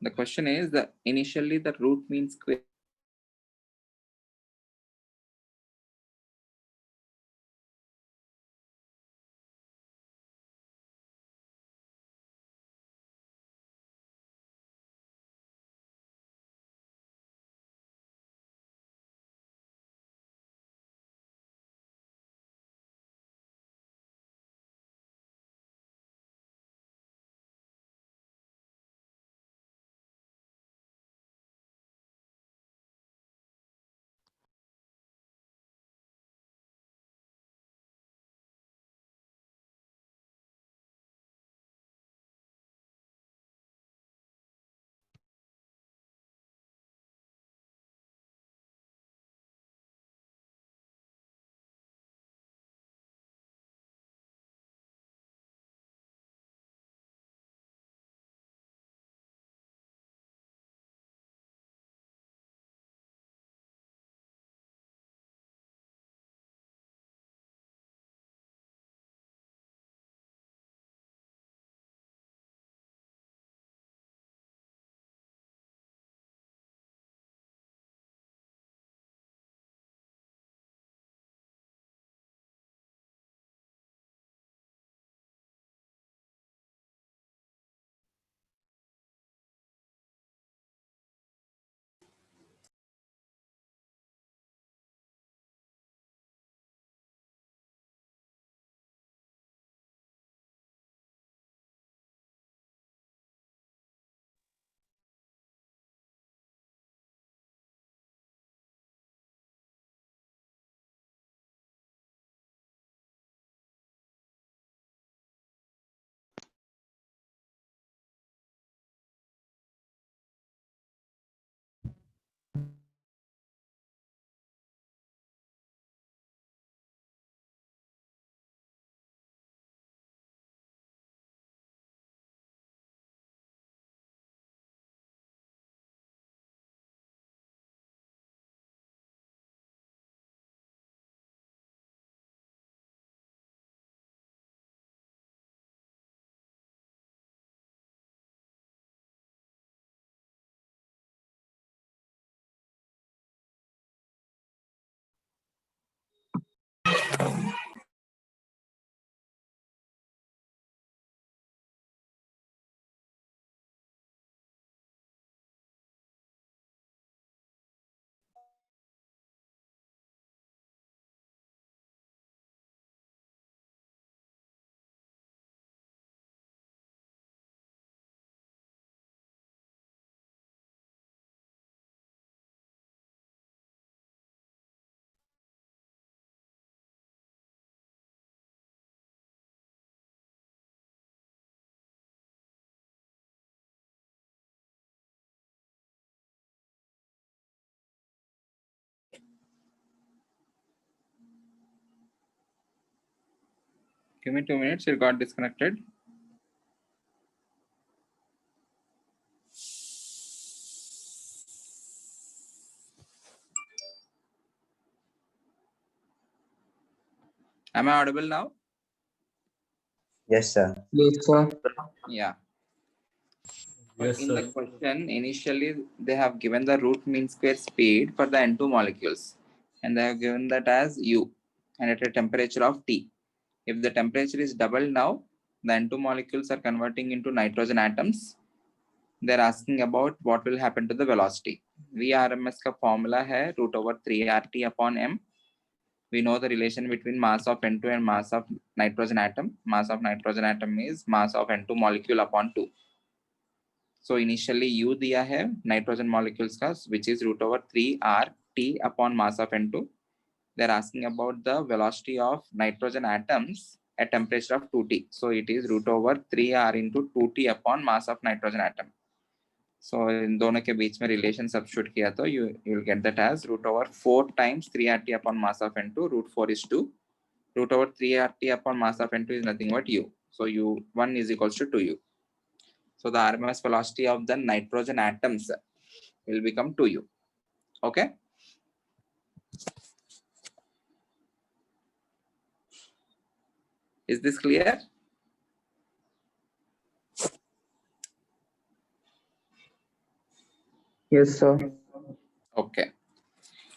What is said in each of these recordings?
The question is the initially the root mean square Give me 2 minutes. It got disconnected. Am I audible now? Yes, sir. Yes, sir. Yeah. Yes, In the sir. question, initially they have given the root mean square speed for the N2 molecules, and they have given that as U, and at a temperature of T. If the temperature is double now, the N2 molecules are converting into nitrogen atoms. They're asking about what will happen to the velocity. VRMS का formula है root over 3RT upon M. We know the relation between mass of N2 and mass of nitrogen atom. Mass of nitrogen atom is mass of N2 molecule upon 2. So initially U दिया है nitrogen molecules का, which is root over 3RT upon mass of N2. They're asking about the velocity of nitrogen atoms at temperature of 2T. So it is root over 3R into 2T upon mass of nitrogen atom. So इन दोनों के बीच में relation substitute किया तो you will get that as root over 4 times 3RT upon mass of N2. Root 4 is 2. Root over 3RT upon mass of N2 is nothing but U. So U1 is equals to 2U. So the RMS velocity of the nitrogen atoms will become 2U. Okay. Is this clear? Yes, sir. Okay.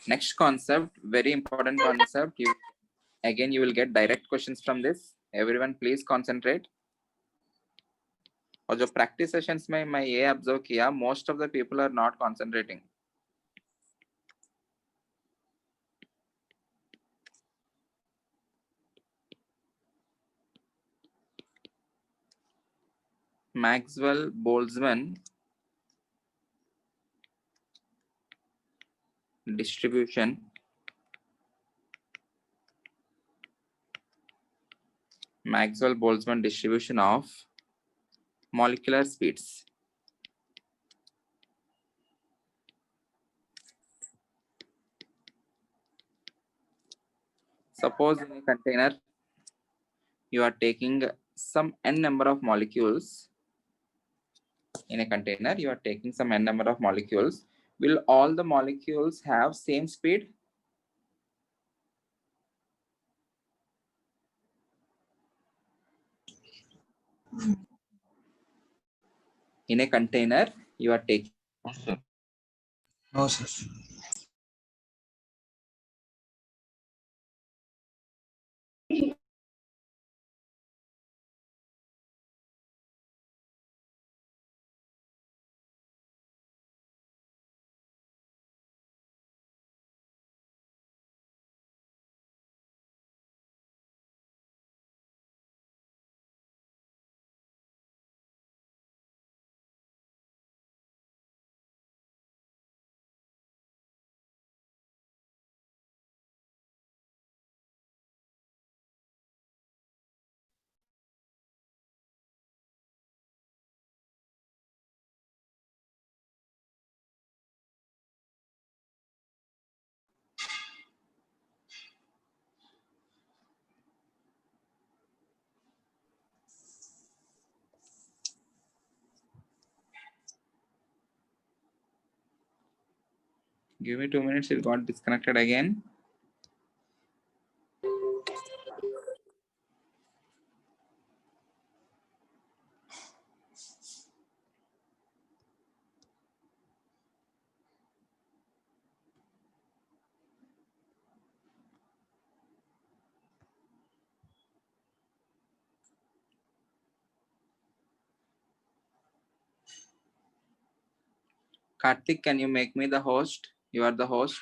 Next concept, very important concept. You will get direct questions from this. Everyone, please concentrate. और जो practice sessions में मैं ये observe किया, most of the people are not concentrating. Maxwell-Boltzmann distribution of molecular speeds. Suppose in a container you are taking some n number of molecules. In a container you are taking some n number of molecules. Will all the molecules have same speed? In a container you are taking No, sir. Give me 2 minutes, it got disconnected again. Karthik, can you make me the host? You are the host.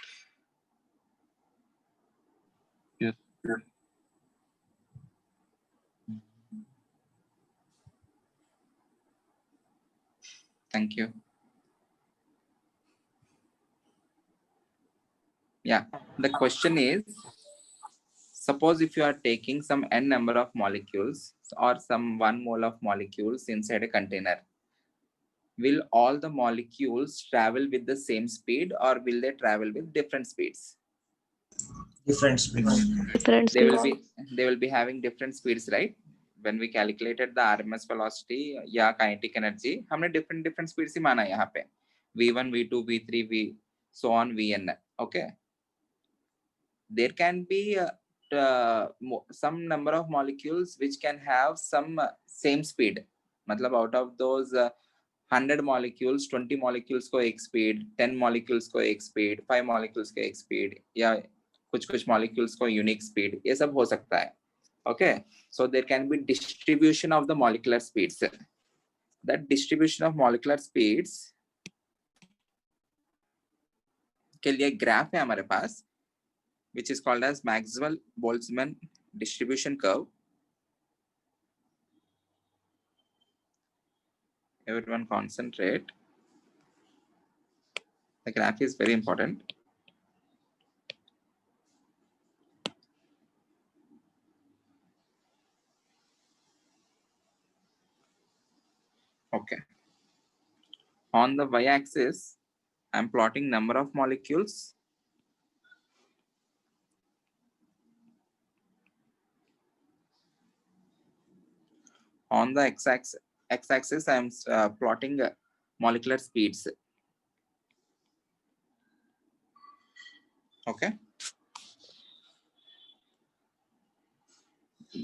Yes. Thank you. Yeah, the question is, suppose if you are taking some n number of molecules or some 1 mole of molecules inside a container, will all the molecules travel with the same speed or will they travel with different speeds? Different speeds. Different They will speeds. they will be having different speeds, right? When we calculated the RMS velocity या kinetic energy, हमने different speeds ही माना यहाँ पे, v1, v2, v3, v so on, vn. Okay, there can be some number of molecules which can have some same speed. मतलब out of those 100 molecules, 20 molecules को एक speed, 10 molecules को एक speed, 5 molecules को एक speed, या कुछ molecules को unique speed, ये सब हो सकता है. Okay, so there can be distribution of the molecular speeds. That distribution of molecular speeds के लिए ग्राफ है हमारे पास, which is called as Maxwell-Boltzmann distribution curve. Everyone concentrate. The graph is very important. Okay. On the y-axis, I'm plotting number of molecules. On the x-axis, I'm plotting molecular speeds. Okay.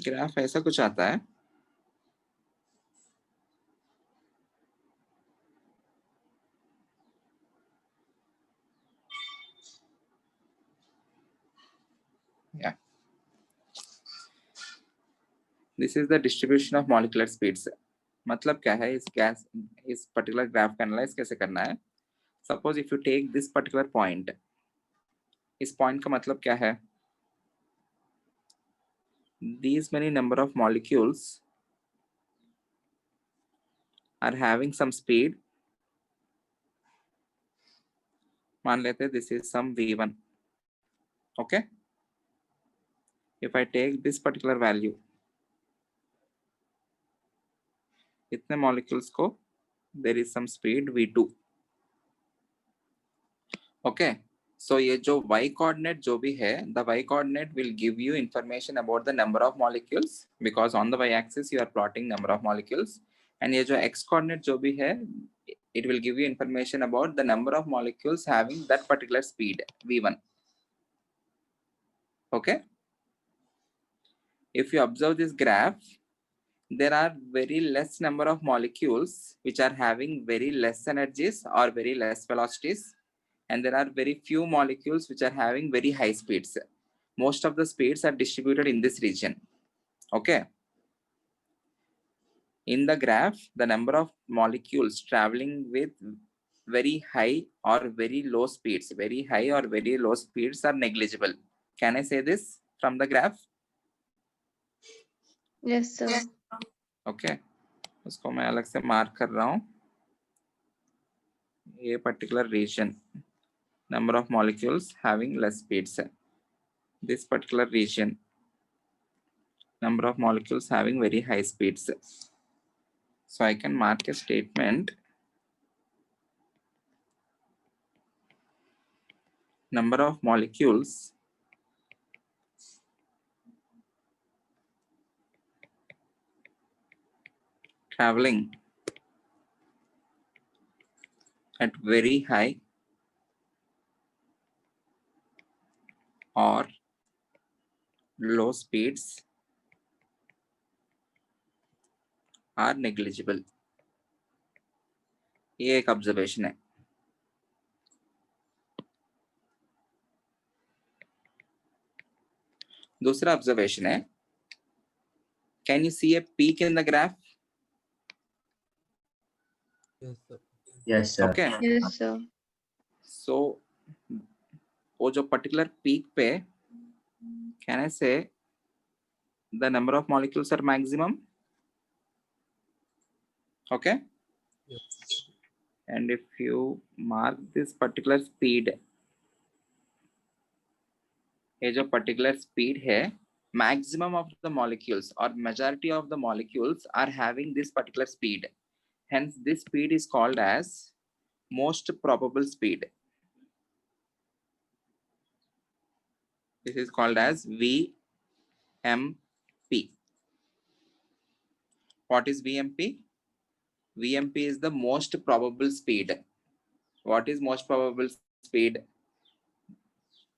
Graph ऐसा कुछ आता है. This is the distribution of molecular speeds. मतलब क्या है इस particular graph का analyze कैसे करना है? Suppose if you take this particular point, इस point का मतलब क्या है? These many number of molecules are having some speed. मान लेते हैं this is some v1. Okay. If I take this particular value, इतने molecules को there is some speed v2. Okay. So ये जो y coordinate जो भी है, the y coordinate will give you information about the number of molecules because on the y axis you are plotting number of molecules, and ये जो x coordinate जो भी है, it will give you information about the number of molecules having that particular speed v1. Okay. If you observe this graph, there are very less number of molecules which are having very less energies or very less velocities, and there are very few molecules which are having very high speeds. Most of the speeds are distributed in this region. Okay. In the graph, the number of molecules traveling with very high or very low speeds, very high or very low speeds are negligible. Can I say this from the graph? Yes, sir. Okay. उसको मैं अलग से mark कर रहा हूँ. ये particular region, number of molecules having less speeds. This particular region, number of molecules having very high speeds. So I can mark a statement. Number of molecules traveling at very high or low speeds are negligible. ये एक observation है. दूसरा observation है. Can you see a peak in the graph? Yes, sir. Yes, sir. Okay. Yes, sir. So वो जो particular peak पे, can I say the number of molecules are maximum? Okay. Yes. And if you mark this particular speed, ये जो particular speed है, maximum of the molecules or majority of the molecules are having this particular speed. Hence, this speed is called as most probable speed. This is called as VMP. What is VMP? VMP is the most probable speed. What is most probable speed?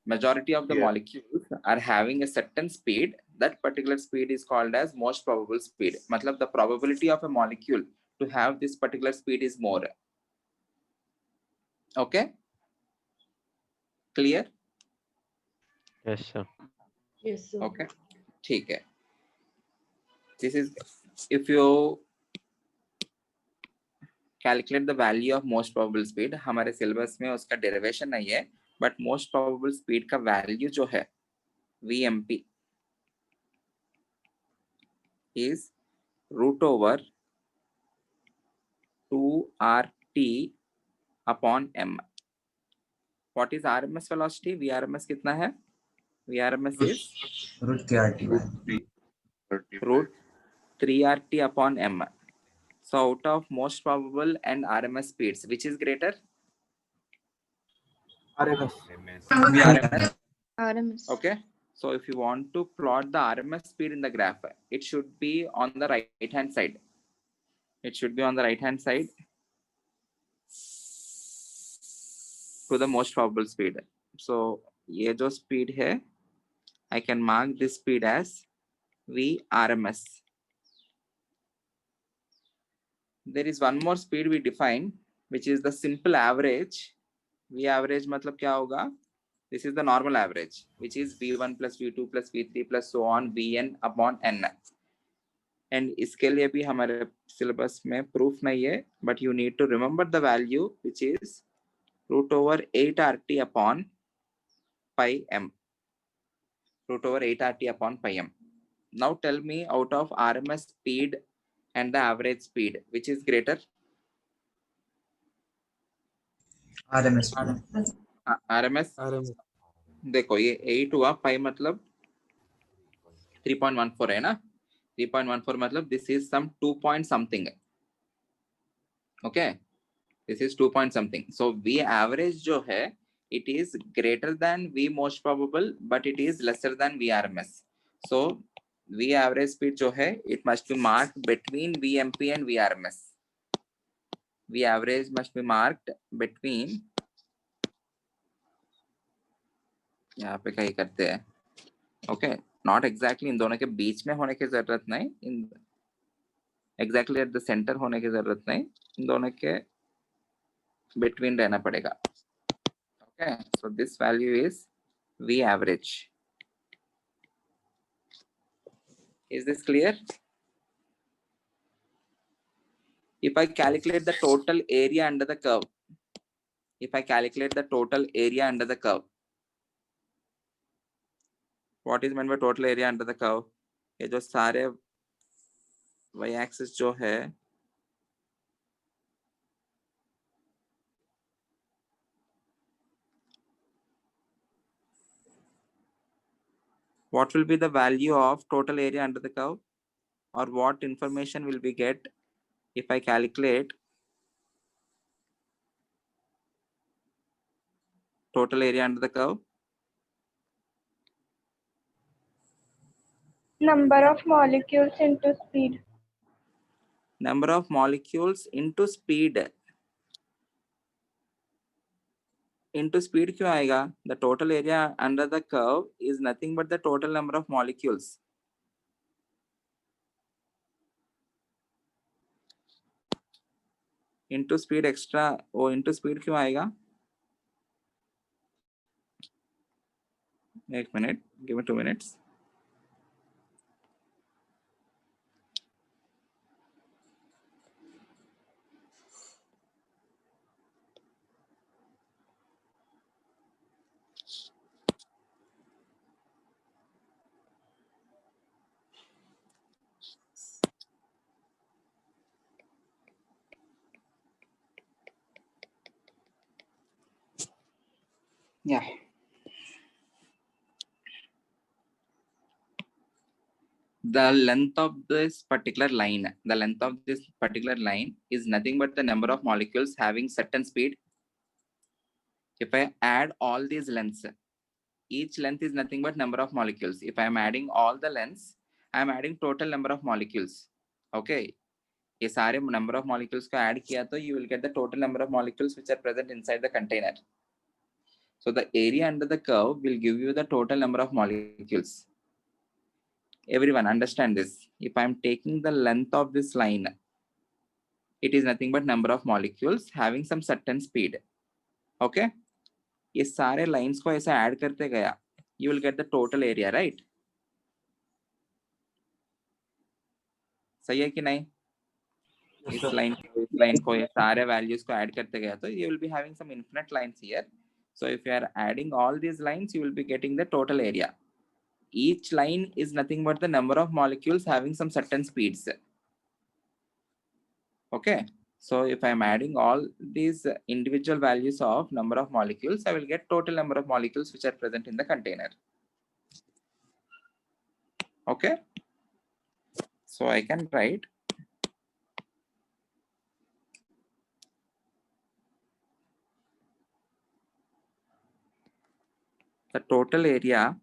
Majority of the molecules are having a certain speed. That particular speed is called as most probable speed. मतलब the probability of a molecule to have this particular speed is more. Okay? Clear? Yes, sir. Yes, sir. Okay. ठीक है. This is if you calculate the value of most probable speed. हमारे syllabus में उसका derivation नहीं है, but most probable speed का value जो है VMP is root over 2RT upon M. What is RMS velocity? VRMS कितना है? VRMS is Root KRT. root 3RT upon M. So out of most probable and RMS speeds, which is greater? RMS. RMS. Okay. So if you want to plot the RMS speed in the graph, it should be on the right hand side. It should be on the right hand side to the most probable speed. So ये जो speed है, I can mark this speed as VRMS. There is one more speed we define, which is the simple average. V average मतलब क्या होगा? This is the normal average, which is V1 plus V2 plus V3 plus so on Vn upon N. And इसके लिए भी हमारे syllabus में proof नहीं है, but you need to remember the value which is √8RT upon pi m. √8RT upon pi m. Now tell me, out of RMS speed and the average speed, which is greater? RMS. RMS. RMS. देखो ये 8 हुआ, pi मतलब 3.14 है ना. 3.14 मतलब this is some 2 point something. Okay, this is 2 point something. So V average जो है, it is greater than V most probable, but it is lesser than V RMS. So V average speed जो है, it must be marked between VMP and V RMS. V average must be marked between, यहाँ पे कहीं करते हैं. Okay, not exactly इन दोनों के बीच में होने की जरूरत नहीं, इन exactly at the center होने की जरूरत नहीं, इन दोनों के between रहना पड़ेगा. Okay, so this value is V average. Is this clear? If I calculate the total area under the curve, what is meant by total area under the curve? ये जो सारे y-axis जो है, what will be the value of total area under the curve, or what information will we get if I calculate total area under the curve? Number of molecules into speed. Number of molecules into speed. Into speed क्यों आएगा? The total area under the curve is nothing but the total number of molecules. Into speed extra, वो into speed क्यों आएगा? एक minute, give me 2 minutes. Yeah. The length of this particular line is nothing but the number of molecules having certain speed. If I add all these lengths, each length is nothing but number of molecules. If I am adding all the lengths, I am adding total number of molecules. Okay, ये सारे number of molecules को add किया तो you will get the total number of molecules which are present inside the container. So the area under the curve will give you the total number of molecules. Everyone understand this. If I am taking the length of this line, it is nothing but number of molecules having some certain speed. Okay, ये सारे lines को ऐसे add करते गया, you will get the total area, right? सही है कि नहीं? इस line को ये सारे values को add करते गया तो you will be having some infinite lines here. So if you are adding all these lines, you will be getting the total area. Each line is nothing but the number of molecules having some certain speeds. Okay, so if I am adding all these individual values of number of molecules, I will get total number of molecules which are present in the container. Okay, so I can write the total area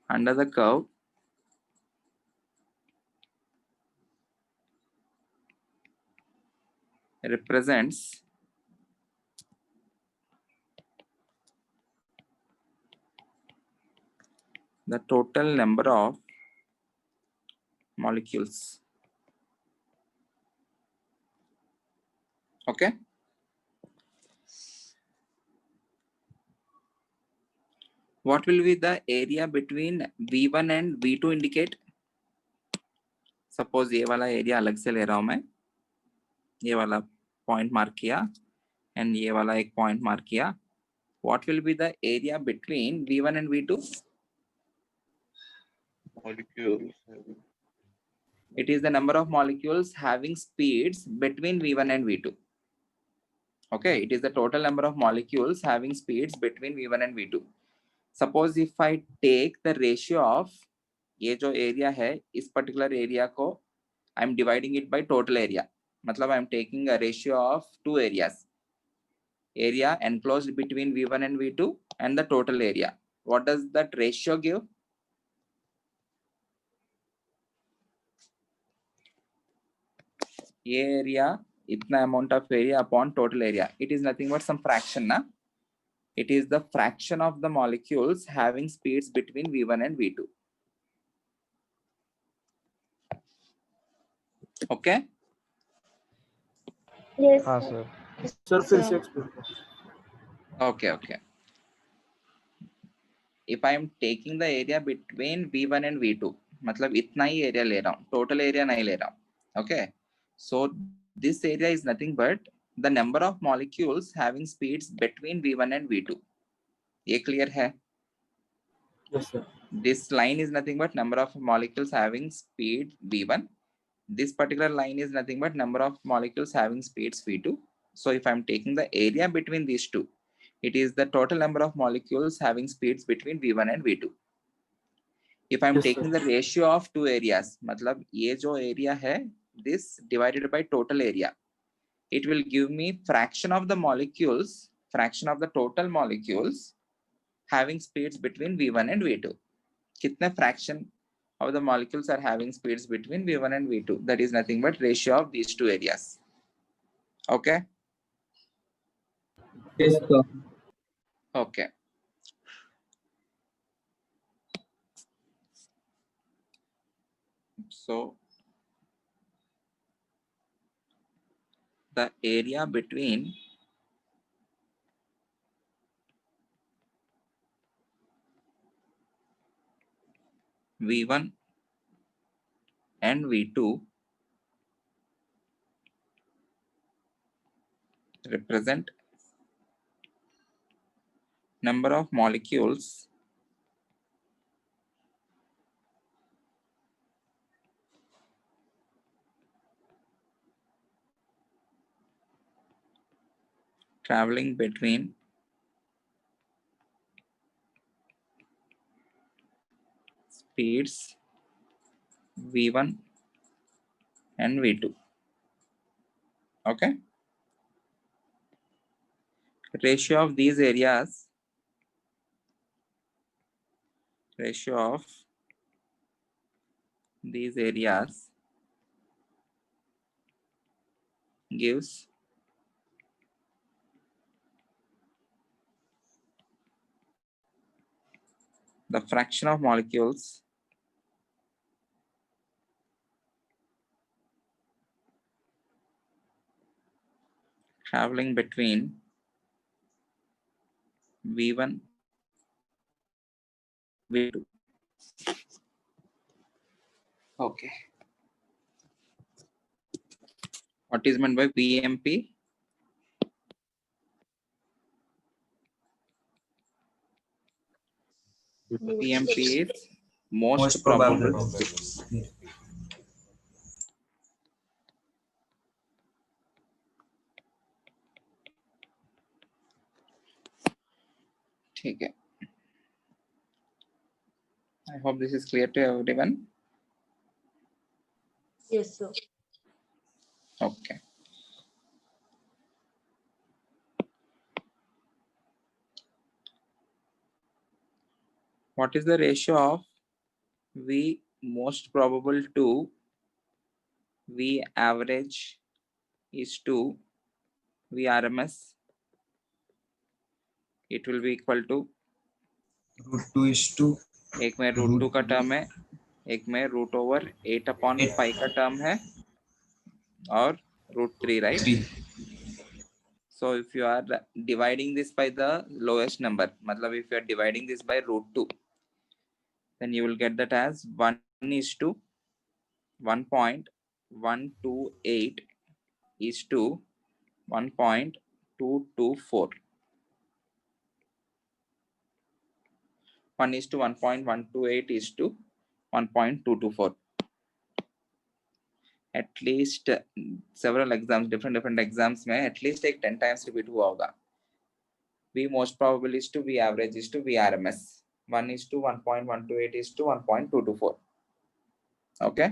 under the curve represents the total number of molecules. Okay, What will be the area between V1 and V2 indicate? Suppose ये वाला area अलग से ले रहा हूं मैं, ये वाला पॉइंट मार्क किया एंड ये वाला एक पॉइंट मार्क किया. What will be the area between V1 and V2? Molecules. It is the number of molecules having speeds between V1 and V2. Okay, it is the total number of molecules having speeds between V1 and V2. Suppose if I take the ratio of ये जो area है इस particular area को I am dividing it by total area. मतलब I am taking a ratio of two areas. Area enclosed between V1 and V2 and the total area. What does that ratio give? ये area इतना amount of area upon total area. It is nothing but some fraction, na? It is the fraction of the molecules having speeds between V1 and V2. Okay? Yes. हाँ sir. Sir. Sir फिर से explain. Okay, okay. If I am taking the area between V1 and V2, मतलब इतना ही area ले रहा हूँ, total area नहीं ले रहा हूँ. Okay? So this area is nothing but the number of molecules having speeds between V1 and V2. ये clear है? Yes, sir. This line is nothing but number of molecules having speed V1. This particular line is nothing but number of molecules having speeds V2. So if I'm taking the area between these two, it is the total number of molecules having speeds between V1 and V2. If I'm Yes, taking sir. the ratio of two areas, मतलब ये जो area है, this divided by total area, it will give me fraction of the molecules, fraction of the total molecules having speeds between V1 and V2. कितने fraction of the molecules are having speeds between V1 and V2? That is nothing but ratio of these two areas. Okay? Yes, sir. Okay. So the area between V1 and V2 represent number of molecules traveling between speeds V1 and V2. Okay? Ratio of these areas, ratio of these areas gives the fraction of molecules traveling between V1 V2. Okay. What is meant by VMP? VMP is most probable. ठीक है. I hope this is clear to everyone. Yes, sir. Okay. What is the ratio of V most probable to V average is to V RMS? It will be equal to √2:, एक में √2 का term है, एक में √8/5 का term है और √3, right? 3. So if you are dividing this by the lowest number, matlab if you are dividing this by √2, then you will get that as 1:1.128 is to 1.224. 1:1.128 is to 1.224. At least several exams, different exams में at least एक 10 times repeat हुआ होगा. V most probable is to V average is to V RMS. 1:1.128 is to 1.224. Okay.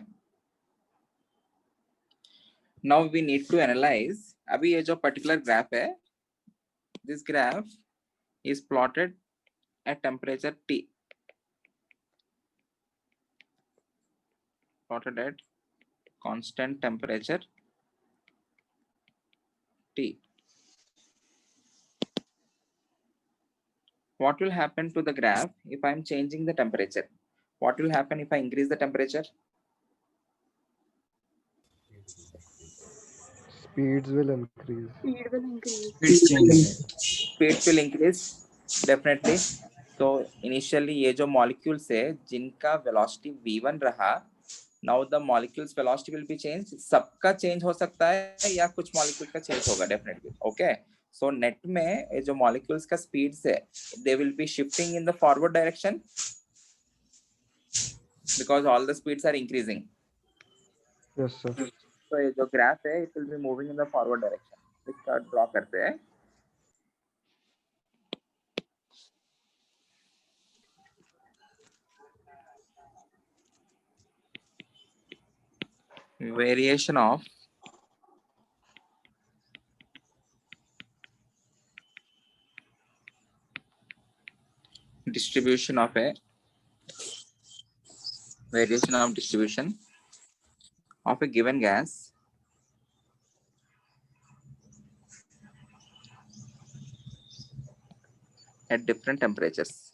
Now we need to analyze. अभी ये जो particular graph है, this graph is plotted at temperature T. Plotted at constant temperature T. What will happen to the graph if I am changing the temperature? What will happen if I increase the temperature? Speeds will increase. It's changing. Speeds will increase definitely. So initially ये जो molecules है जिनका velocity v1 रहा, now the molecules velocity will be changed. सबका change हो सकता है या कुछ molecule का change होगा definitely. Okay. So net में ये जो molecules का speeds है, they will be shifting in the forward direction because all the speeds are increasing. Yes, sir. So ये जो graph है, it will be moving in the forward direction. इसका draw करते हैं. Variation of distribution of a variation of distribution of a given gas at different temperatures.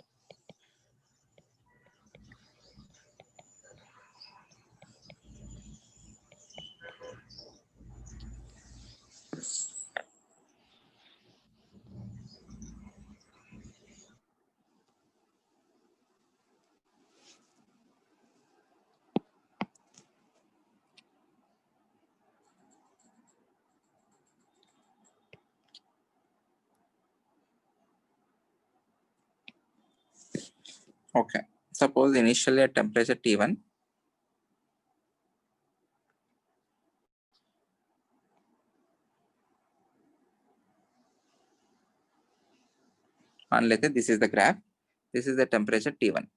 Okay, suppose initially at temperature T1, मान लेते this is the graph, this is the temperature T1.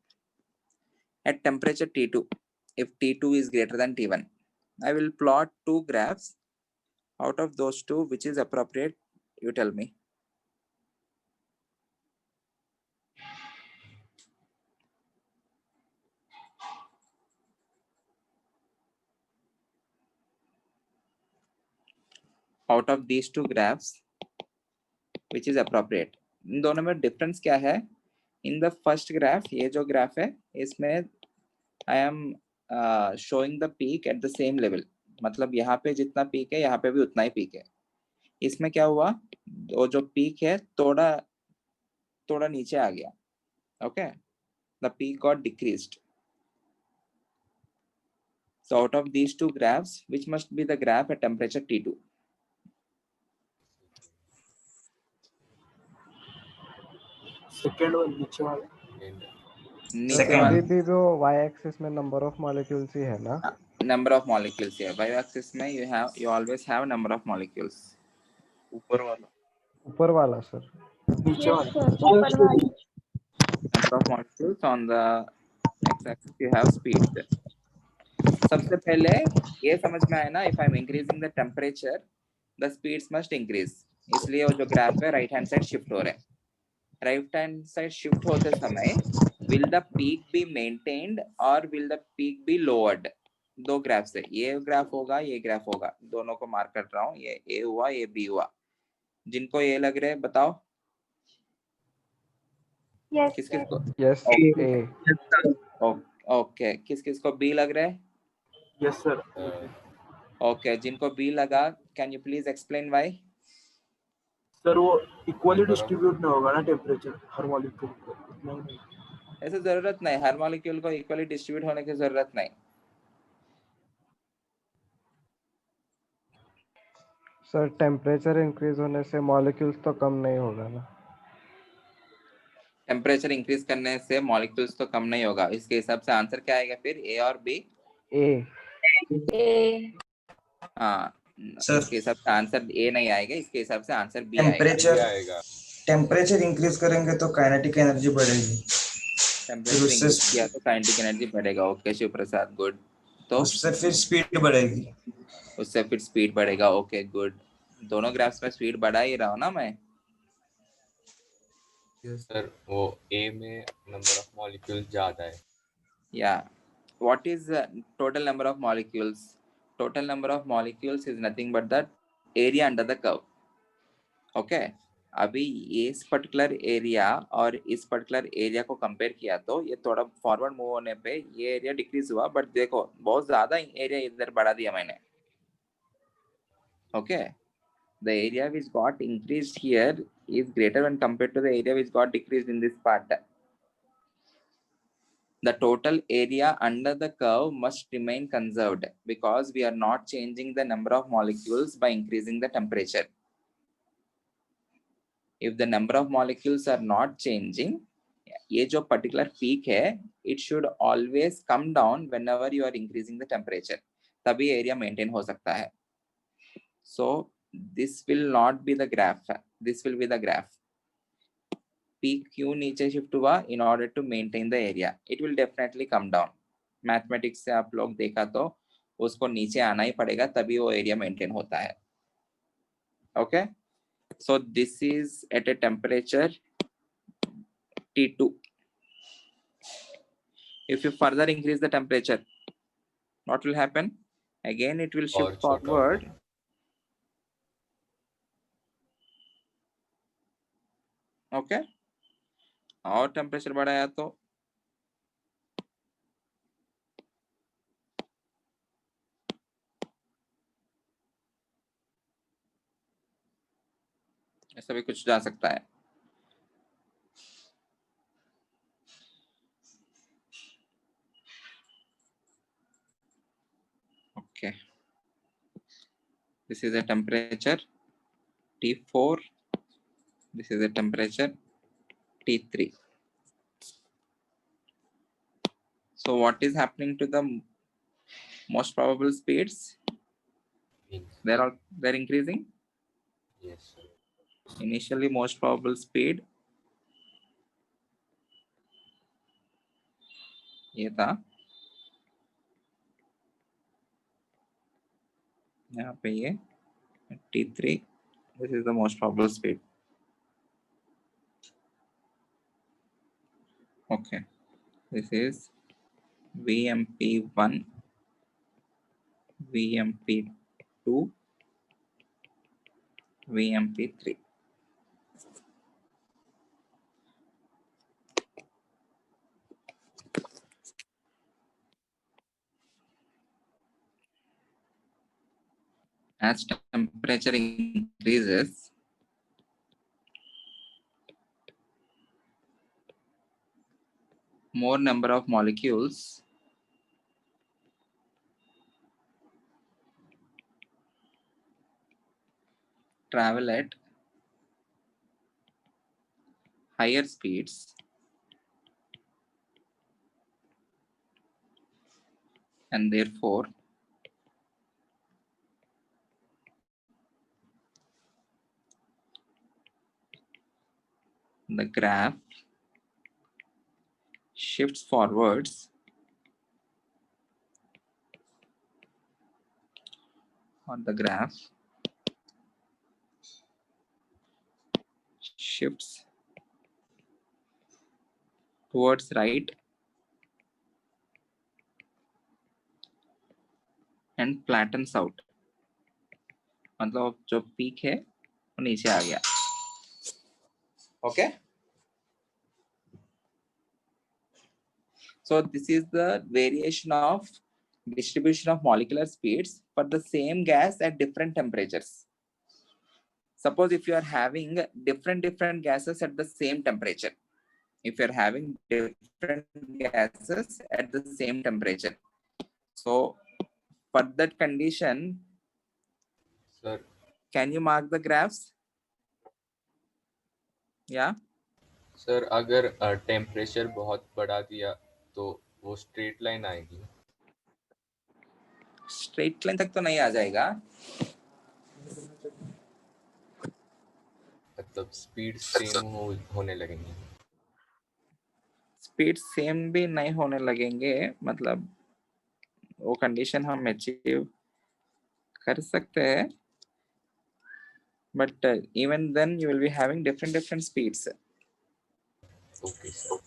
At temperature T2, if T2 is greater than T1, I will plot two graphs. Out of those two, which is appropriate? You tell me. Out of these two graphs, which is appropriate? इन दोनों में difference क्या है? In the first graph, ये जो graph है, इसमें I am showing the peak at the same level. मतलब यहाँ पे जितना peak है, यहाँ पे भी उतना ही peak है. इसमें क्या हुआ? वो जो peak है, थोड़ा नीचे आ गया. Okay, the peak got decreased. So out of these two graphs, which must be the graph at temperature T2? Second one, नीचे वाला. नीचे Second. वाला अभी भी वो y axis में number of molecules ही है ना? number of molecules है. Y axis में you always have number of molecules. ऊपर वाला sir. नीचे Yes, वाला. sir. ऊपर वाली. Number of molecules on the x-axis you have speed. सबसे पहले ये समझ में आया ना, if I am increasing the temperature, the speeds must increase. इसलिए वो जो ग्राफ है राइट हैंड साइड शिफ्ट हो रहा है. राइट हैंड साइड शिफ्ट होते समय will the peak be maintained or will the peak be lowered? दो ग्राफ है, ये ग्राफ होगा, ये ग्राफ होगा. दोनों को मार्क कर रहा हूँ. ये A हुआ, ये B हुआ. जिनको ये लग रहा है बताओ. Yes, किस sir. किस को? Yes, A. ओके, किस किस को B लग रहा है? Yes, sir. ओके, जिनको B लगा, can you please explain why? Sir वो इक्वली Number of- डिस्ट्रीब्यूट नहीं होगा ना टेम्परेचर हर मॉलिक्यूल को नहीं ऐसे जरूरत नहीं, हर मॉलिक्यूल को इक्वली डिस्ट्रीब्यूट होने की जरूरत नहीं। सर टेम्परेचर इंक्रीज होने से मॉलिक्यूल्स तो कम नहीं होगा ना? टेम्परेचर इंक्रीज करने से मॉलिक्यूल्स तो कम नहीं होगा। इसके हिसाब से आंसर क्या आएगा फिर, ए और बी? ए। हाँ, Sir. इसके हिसाब से आंसर ए नहीं आएगा, इसके हिसाब से आंसर बी आएगा। टेम्परेचर आएगा। टेम्परेचर इंक्रीज करेंगे तो काइनेटिक एनर्जी बढ़ेगी, टेम्परेचर उससे- इंक्रीज किया तो काइनेटिक एनर्जी बढ़ेगा। ओके शिव प्रसाद, गुड। तो उससे फिर स्पीड बढ़ेगी। उससे फिर स्पीड बढ़ेगा। ओके गुड, दोनों ग्राफ्स में स्पीड बढ़ा ही रहा हूं ना मैं। सर वो ए में नंबर ऑफ मॉलिक्यूल ज्यादा है। या what is total number of molecules? Total number of molecules is nothing but the area under the curve. Okay, अभी इस पर्टिकुलर एरिया और इस पर्टिकुलर एरिया को कंपेयर किया तो ये थोड़ा फॉरवर्ड मूव होने पे ये एरिया डिक्रीज हुआ, बट देखो बहुत ज्यादा एरिया इधर बढ़ा दिया मैंने। Okay, the area which got increased here is greater when compared to the area which got decreased in this part. The total area under the curve must remain conserved because we are not changing the number of molecules by increasing the temperature. If the number of molecules are not changing, ये जो particular peak है, it should always come down whenever you are increasing the temperature. तभी area maintain हो सकता है. So this will not be the graph. This will be the graph. Peak क्यों नीचे shift हुआ? in order to maintain the area. It will definitely come down. Mathematics से आप लोग देखा तो उसको नीचे आना ही पड़ेगा, तभी वो एरिया मेंटेन होता है। Okay, so this is at a temperature T2. If you further increase the temperature, what will happen? Again it will shift छोटा forward. ओके, और टेम्परेचर बढ़ाया तो ऐसा भी कुछ जा सकता है। Okay, this is a temperature T4, this is a temperature T3. So what is happening to the most probable speeds? They're increasing. Yes, sir. Initially most probable speed ये था, यहाँ पे ये T3, this is the most probable speed. Okay, this is VMP1, VMP2, VMP3. As temperature increases, more number of molecules travel at higher speeds and therefore the graph shifts forwards or the graph shifts towards right and flattens out. मतलब जो peak है वो नीचे आ गया। Okay, so this is the variation of distribution of molecular speeds for the same gas at different temperatures. Suppose if you are having different gases at the same temperature, if you're having different gases at the same temperature, so for that condition, Sir, can you mark the graphs? Yeah, sir अगर temperature बहुत बढ़ा दिया तो वो straight line आएगी. Straight line तक तो नहीं आ जाएगा, मतलब स्पीड सेम होने लगेंगे. स्पीड सेम भी नहीं होने लगेंगे, मतलब वो कंडीशन हम अचीव कर सकते हैं, but even then you will be having different speeds. Okay sir.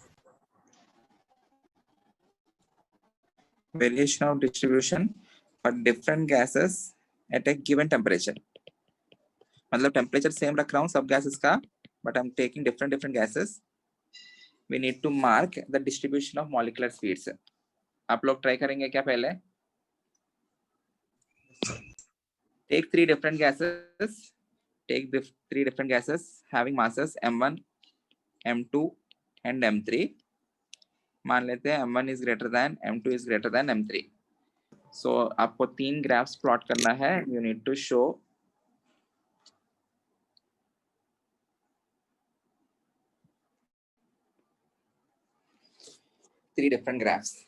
Variation of distribution for different gases at a given temperature. मतलब टेम्परेचर सेम रख रहा हूँ सब गैसेस का, but I am taking different gases. We need to mark the distribution of molecular speeds. आप लोग try करेंगे क्या पहले? Take three different gases. Take the three different gases having masses m1, m2 and m3. मान लेते हैं m1 is greater than, m2 is greater than m3. So आपको तीन ग्राफ्स प्लॉट करना है. You need to show three different graphs.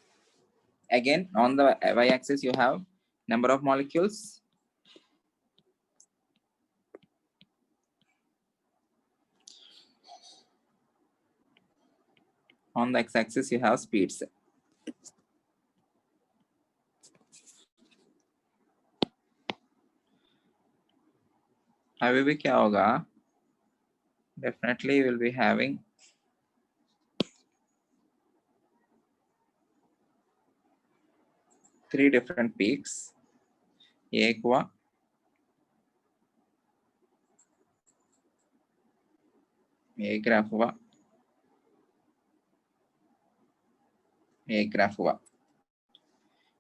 Again, on the y-axis you have number of molecules. On the x-axis you have speeds. अभी भी क्या होगा? Definitely you will be having three different peaks. ये एक हुआ, ये ग्राफ हुआ, ये ग्राफ हुआ.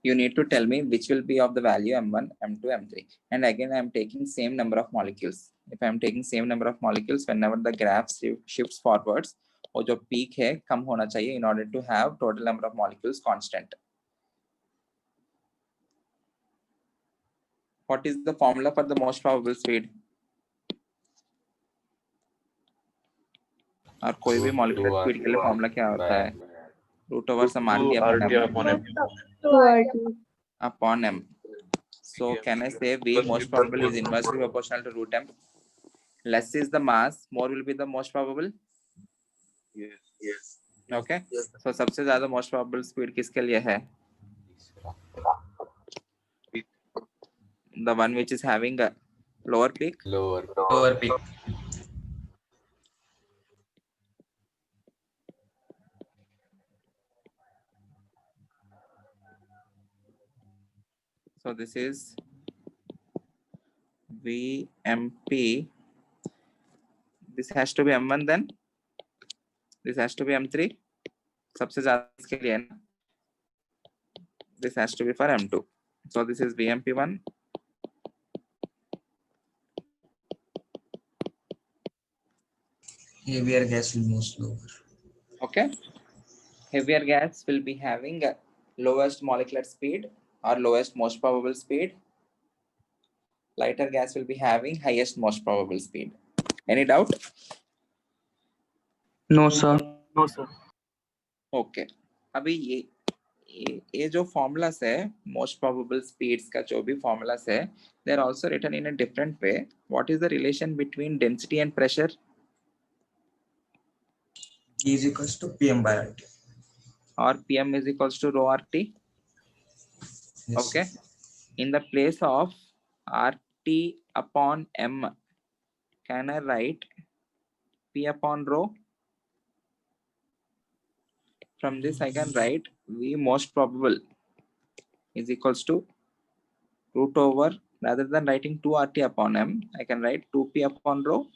You need to tell me which will be of the value m1, m2, m3. And again, I am taking same number of molecules. If I am taking same number of molecules, whenever the graph shifts forwards, वो जो peak है कम होना चाहिए in order to have total number of molecules constant. What is the formula for the most probable speed? और कोई भी molecular speed के लिए formula क्या होता है? Root over some RT upon m. So can I say V most probable is inversely proportional to root m? Less is the mass, more will be the most probable. Yes. Okay. So सबसे ज्यादा most probable speed किसके लिए है? The one which is having a lower peak. Lower peak. So this is VMP. This has to be M1 then. This has to be M3. सबसे ज्यादा इसके लिए ना. This has to be for M2. So this is VMP1. Heavier gas will move slower. Okay. Heavier gas will be having a lowest molecular speed or lowest most probable speed. Lighter gas will be having highest most probable speed. Any doubt? No, sir. No, sir. Okay. अभी ये जो formulas है most probable speeds का जो भी formulas है, they are also written in a different way. What is the relation between density and pressure? E is equals to PM by RT. Or PM is equals to rho RT. Yes. Okay. In the place of RT upon M, can I write P upon rho? From this I can write V most probable is equals to root over, rather than writing 2RT upon M, I can write 2P upon rho.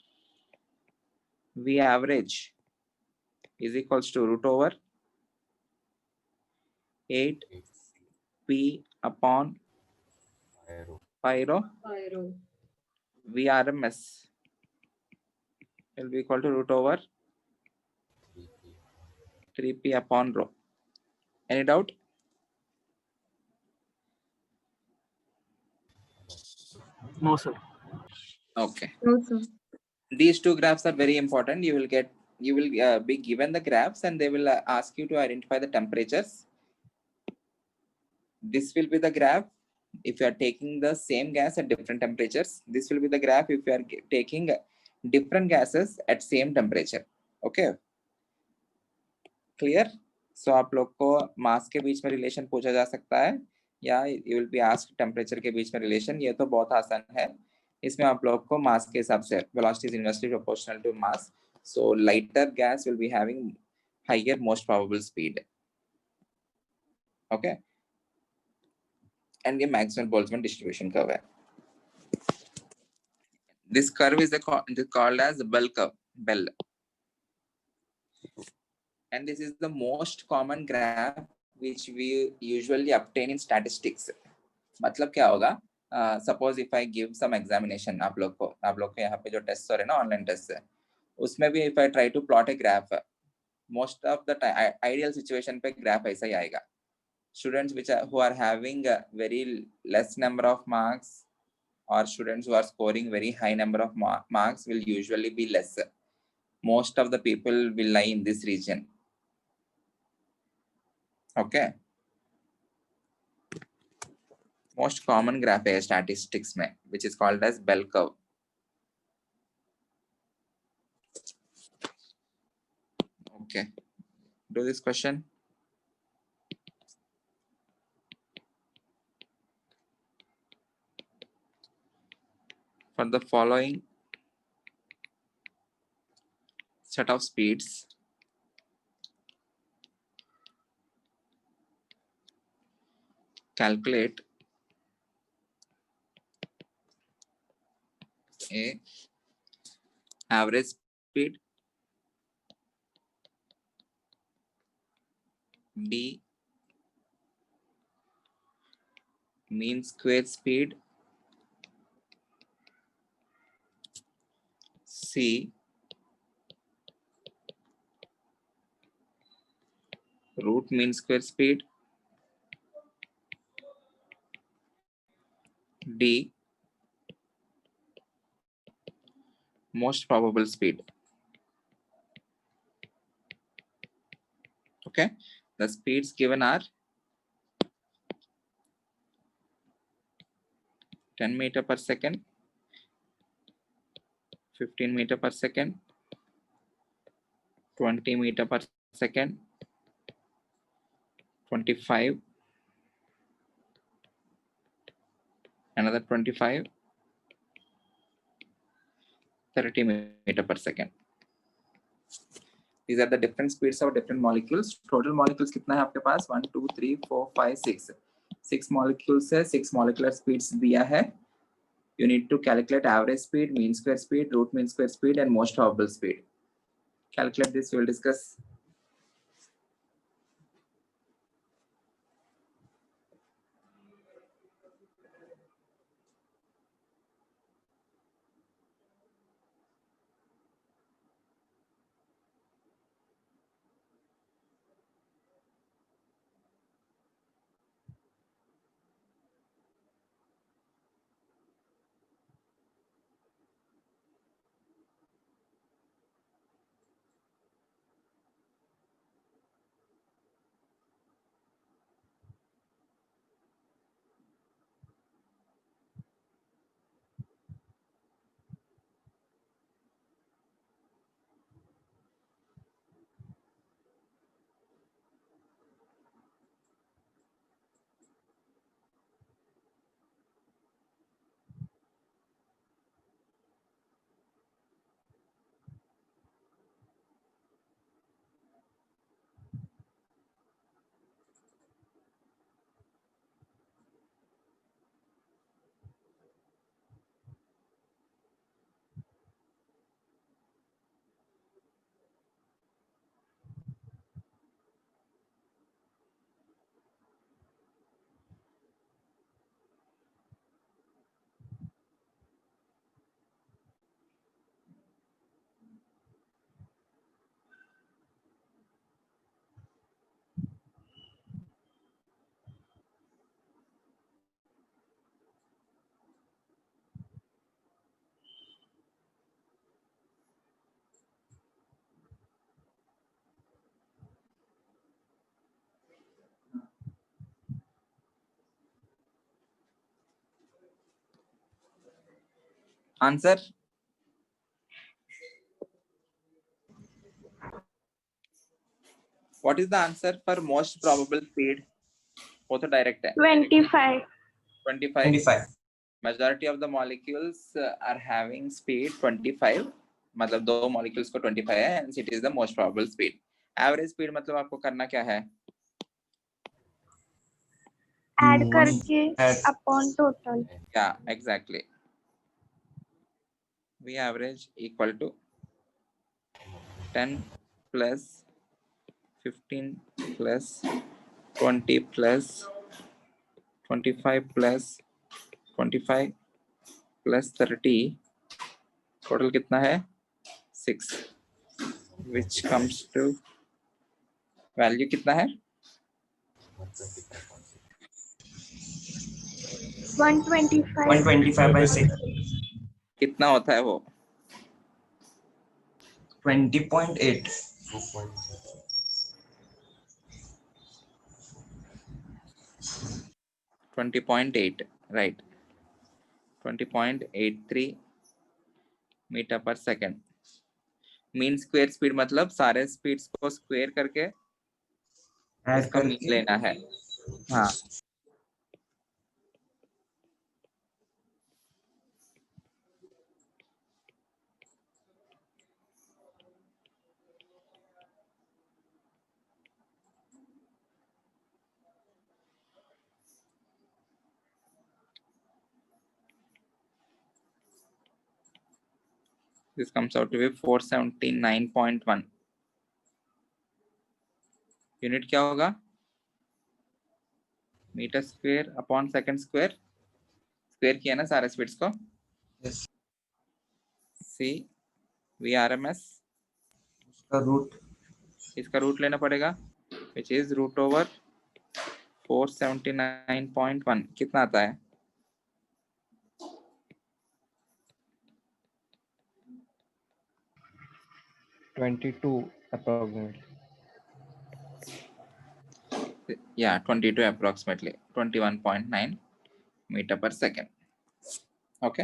V average is equals to root over 8P upon pi rho. VRMS will be equal to root over 3p. 3p upon rho. Any doubt? No, sir. Okay. No, sir. These two graphs are very important. You will be given the graphs and they will ask you to identify the temperatures. This will be the graph if you are taking the same gas at different temperatures. This will be the graph if you are taking different gases at same temperature. Okay, clear? So आप लोग को मास के बीच में relation पूछा जा सकता है या you will be asked temperature के बीच में रिलेशन. ये तो बहुत आसान है. इसमें आप लोग को मास के हिसाब से velocity is inversely proportional to mass. So lighter gas will be having higher most probable speed. Okay. And ये Maxwell Boltzmann distribution curve है. This curve is called as bell curve. Bell. And this is the most common graph which we usually obtain in statistics. मतलब क्या होगा? Suppose if I give some examination आप लोग को यहाँ पे जो टेस्ट हो रहे हैं ना ऑनलाइन टेस्ट है उसमें भी if I try to plot a graph, most of the time ideal situation पे graph ऐसा ही आएगा. Students who are having a very less number of marks or students who are scoring very high number of marks will usually be less. Most of the people will lie in this region. Okay. Most common graph है statistics में, which is called as bell curve. Okay. Do this question. For the following set of speeds, calculate a average speed, B mean square speed, C root mean square speed, D most probable speed. Okay, the speeds given are 10 meter per second, 15 meter per second, 20 meter per second, 25, another 25, 30 meter per second. These are the different speeds of different molecules. Total molecules कितना है आपके पास? 1, 2, 3, 4, 5, 6. 6 molecules है, 6 molecular speeds दिया है. You need to calculate average speed, mean square speed, root mean square speed, and most probable speed. Calculate this. We will discuss. Answer what is the answer for most probable speed? वो तो direct है 25. 25. 25. Majority of the molecules are having speed 25. मतलब दो molecules को 25 है, hence it is the most probable speed. Average speed मतलब आपको करना क्या है? Add करके Add. upon total. Yeah, exactly. V average equal to 10 plus 15 plus 20 plus 25 plus 25 plus 30. Total कितना है? 6. Which comes to value कितना है? 125. 125 by 6. कितना होता है वो? 20.8. 20.8, right? 20.83 मीटर पर सेकेंड. मीन स्क्वायर स्पीड मतलब सारे स्पीड्स को स्क्वायर करके Add इसका मीन करके लेना है. हाँ, this comes out to be 479.1. Unit क्या होगा? Metre square upon second square. Square किया ना सारे स्पीड्स को. Yes. सी VRMS, उसका रूट इसका रूट लेना पड़ेगा, which is रूट ओवर 479.1. कितना आता है? 22 approximately. Yeah, 22 approximately, 21.9 मीटर पर सेकेंड. ओके,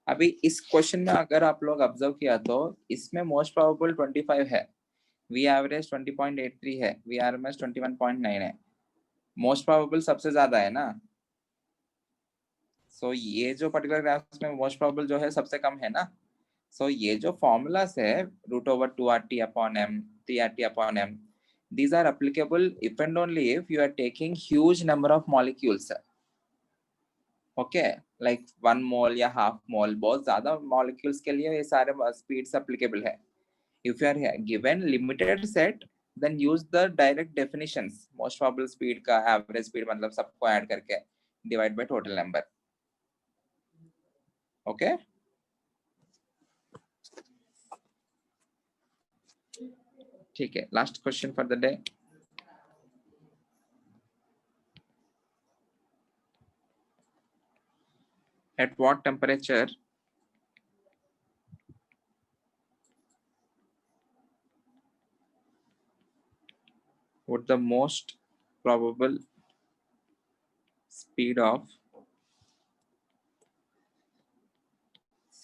अभी इस क्वेश्चन में अगर आप लोग ऑब्जर्व किया तो इसमें मोस्ट प्रोबेबल 25 है, वी एवरेज 20.83 है, वी आरएमएस 21.9 है. मोस्ट प्रोबेबल सबसे ज्यादा है ना. सो ये जो पर्टिकुलर ग्राफ में मोस्ट प्रोबेबल जो है सबसे कम है ना. सो ये जो फॉर्मूलास है root over 2RT upon m, 3RT upon m, these are applicable if and only if you are taking huge number of molecules. Okay, like 1 mole या half mole, बहुत ज्यादा molecules के लिए ये सारे speeds applicable है. If you are given limited set, then use the direct definitions. Most probable speed का average speed मतलब सबको add करके divide by total number. Okay. ठीक है, last question for the day. At what temperature would the most probable speed of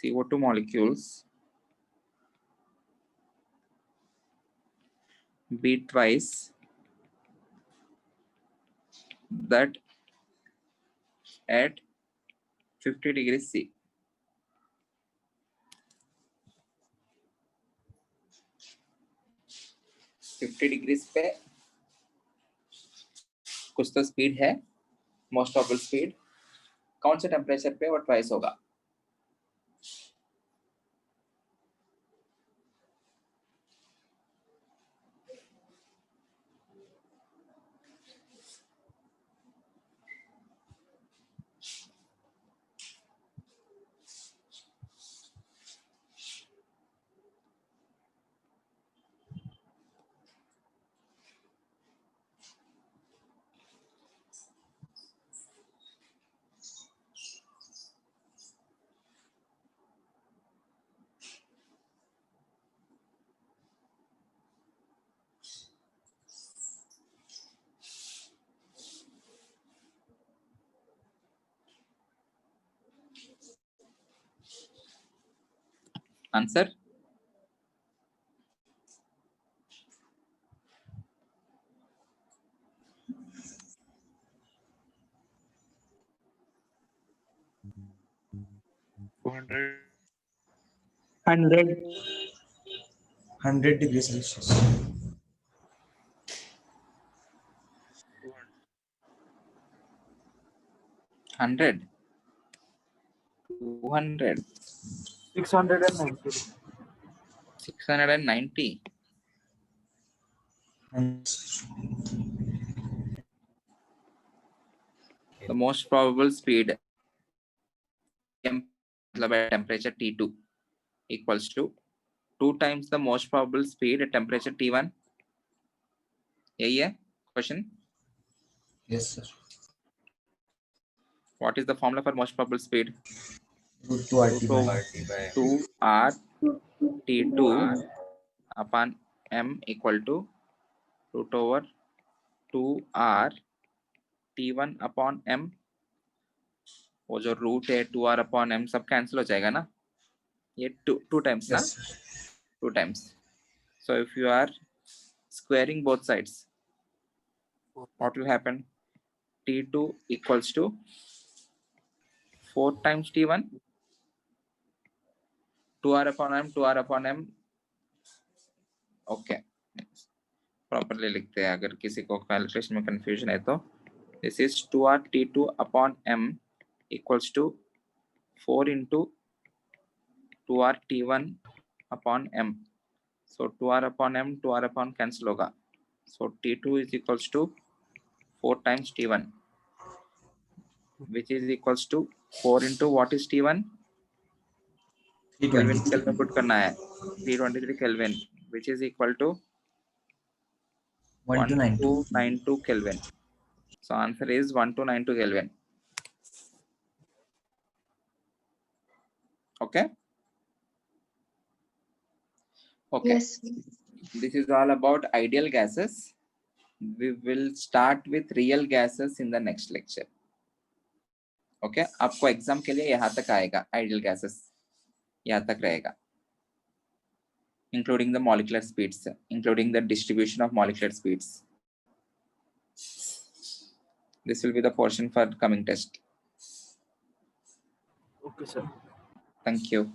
CO2 molecules be twice that at 50 degrees C? 50 degrees पे कुछ तो speed है, most probable speed. कौन से temperature पे वो ट्वाइस होगा? Answer? $200. 100. 100 degrees Celsius. 100. 200. 690. 690. The most probable speed मतलब at temperature T2 equals to 2 times the most probable speed at temperature T1. यही है question. Yes, sir. What is the formula for most probable speed? Root 2 RT Root by RT by 2R T2 upon M equal to root over 2R T1 upon M. वो जो root है 2R upon M सब cancel हो जाएगा ना, ये two times ना, yes, sir. 2 times. So if you are squaring both sides, what will happen? T2 equals to 4 times T1, 2R upon M, 2R upon M. Okay, properly लिखते हैं अगर किसी को कैलकुलेशन में कंफ्यूजन है तो. This is 2R T2 upon M equals to 4 into 2R T1 upon M. So 2R upon M, 2R upon cancel होगा. So T2 is equals to 4 times T1, which is equals to 4 into what is T1? Kelvin 320. Kelvin put करना है 323 Kelvin, which is equal to 1292 Kelvin. So answer is 1292 Kelvin. Okay. Okay. Yes. This is all about ideal gases. We will start with real gases in the next lecture. Okay. आपको exam के लिए यहाँ तक आएगा, ideal gases यहाँ तक रहेगा, including the molecular speeds, including the distribution of molecular speeds. This will be the portion for coming test. Okay, sir. Thank you.